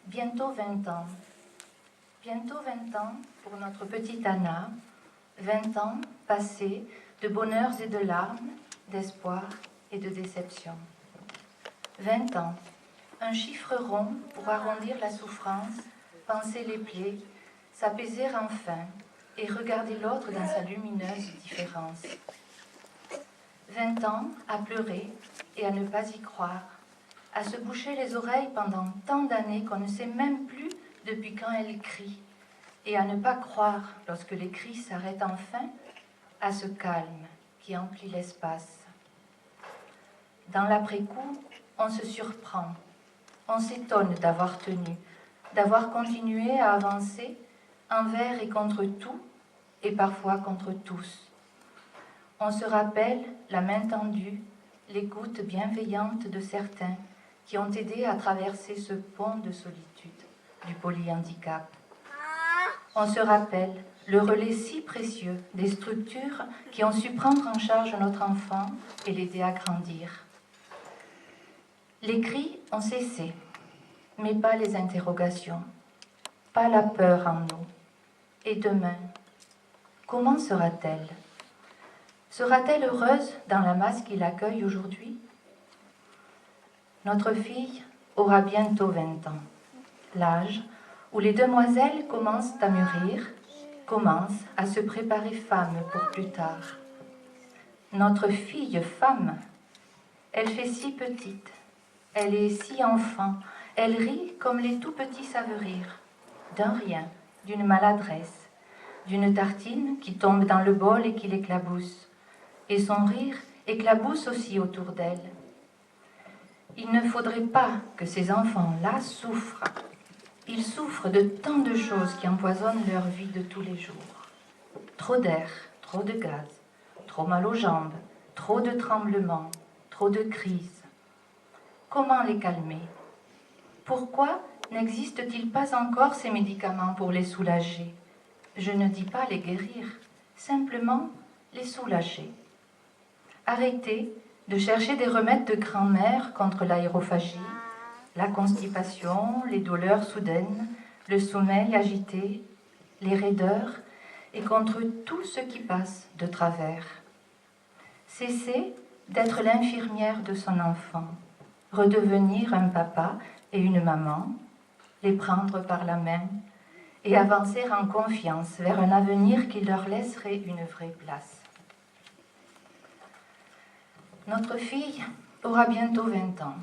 Bientôt 20 ans. Bientôt 20 ans pour notre petite Anna. 20 ans passés de bonheurs et de larmes, d'espoir et de déception. 20 ans, un chiffre rond pour arrondir la souffrance, panser les plaies, s'apaiser enfin et regarder l'autre dans sa lumineuse différence. 20 ans à pleurer et à ne pas y croire, à se boucher les oreilles pendant tant d'années qu'on ne sait même plus depuis quand elle crie, et à ne pas croire, lorsque les cris s'arrêtent enfin, à ce calme qui emplit l'espace. Dans l'après-coup, on se surprend, on s'étonne d'avoir tenu, d'avoir continué à avancer envers et contre tout, et parfois contre tous. On se rappelle la main tendue, l'écoute bienveillante de certains qui ont aidé à traverser ce pont de solitude du polyhandicap. On se rappelle le relais si précieux des structures qui ont su prendre en charge notre enfant et l'aider à grandir. Les cris ont cessé, mais pas les interrogations, pas la peur en nous. Et demain, comment sera-t-elle ? Sera-t-elle heureuse dans la masse qui l'accueille aujourd'hui ? Notre fille aura bientôt 20 ans, l'âge où les demoiselles commencent à mûrir, commencent à se préparer femme pour plus tard. Notre fille femme, elle fait si petite, elle est si enfant, elle rit comme les tout petits savent rire, d'un rien, d'une maladresse, d'une tartine qui tombe dans le bol et qui l'éclabousse, et son rire éclabousse aussi autour d'elle. Il ne faudrait pas que ces enfants-là souffrent. Ils souffrent de tant de choses qui empoisonnent leur vie de tous les jours. Trop d'air, trop de gaz, trop mal aux jambes, trop de tremblements, trop de crises. Comment les calmer ? Pourquoi n'existe-t-il pas encore ces médicaments pour les soulager ? Je ne dis pas les guérir, simplement les soulager. Arrêter de chercher des remèdes de grand-mère contre l'aérophagie, la constipation, les douleurs soudaines, le sommeil agité, les raideurs et contre tout ce qui passe de travers. Cesser d'être l'infirmière de son enfant, redevenir un papa et une maman, les prendre par la main et avancer en confiance vers un avenir qui leur laisserait une vraie place. Notre fille aura bientôt 20 ans,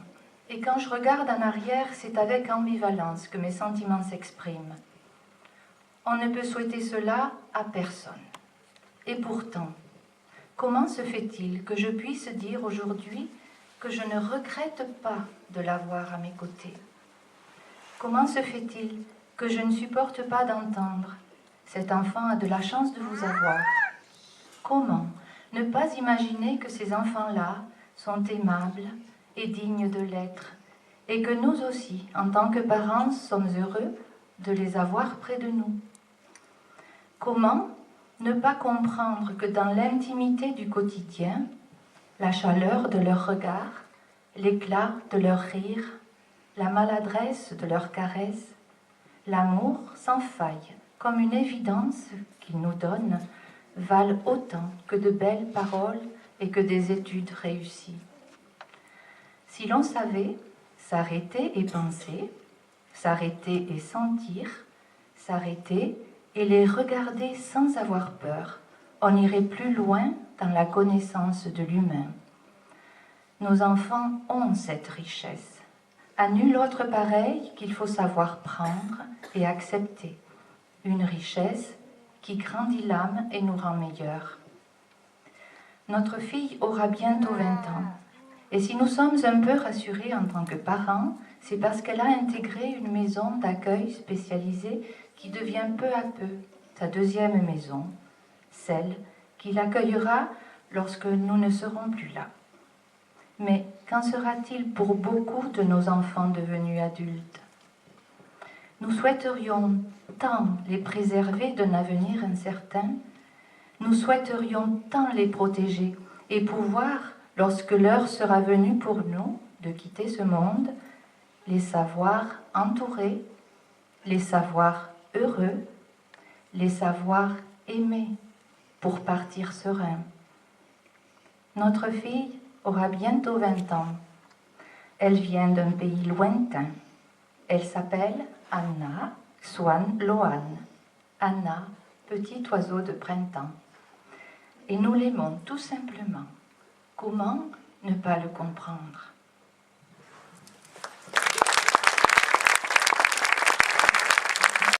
et quand je regarde en arrière, c'est avec ambivalence que mes sentiments s'expriment. On ne peut souhaiter cela à personne. Et pourtant, comment se fait-il que je puisse dire aujourd'hui que je ne regrette pas de l'avoir à mes côtés ? Comment se fait-il que je ne supporte pas d'entendre « Cet enfant a de la chance de vous avoir ». Comment ne pas imaginer que ces enfants-là sont aimables et dignes de l'être, et que nous aussi, en tant que parents, sommes heureux de les avoir près de nous ? Comment ne pas comprendre que dans l'intimité du quotidien, la chaleur de leur regard, l'éclat de leur rire, la maladresse de leurs caresses, l'amour sans faille, comme une évidence qu'ils nous donnent, valent autant que de belles paroles et que des études réussies. Si l'on savait s'arrêter et penser, s'arrêter et sentir, s'arrêter et les regarder sans avoir peur, on irait plus loin dans la connaissance de l'humain. Nos enfants ont cette richesse, à nul autre pareil qu'il faut savoir prendre et accepter, une richesse qui grandit l'âme et nous rend meilleurs. Notre fille aura bientôt 20 ans, et si nous sommes un peu rassurés en tant que parents, c'est parce qu'elle a intégré une maison d'accueil spécialisée qui devient peu à peu sa deuxième maison, celle qui l'accueillera lorsque nous ne serons plus là. Mais qu'en sera-t-il pour beaucoup de nos enfants devenus adultes ? Nous souhaiterions tant les préserver d'un avenir incertain, nous souhaiterions tant les protéger et pouvoir, lorsque l'heure sera venue pour nous de quitter ce monde, les savoirs entourés, les savoirs heureux, les savoirs aimés pour partir serein. Notre fille aura bientôt 20 ans. Elle vient d'un pays lointain. Elle s'appelle Anna Swan Loan. Anna, petit oiseau de printemps. Et nous l'aimons tout simplement. Comment ne pas le comprendre ?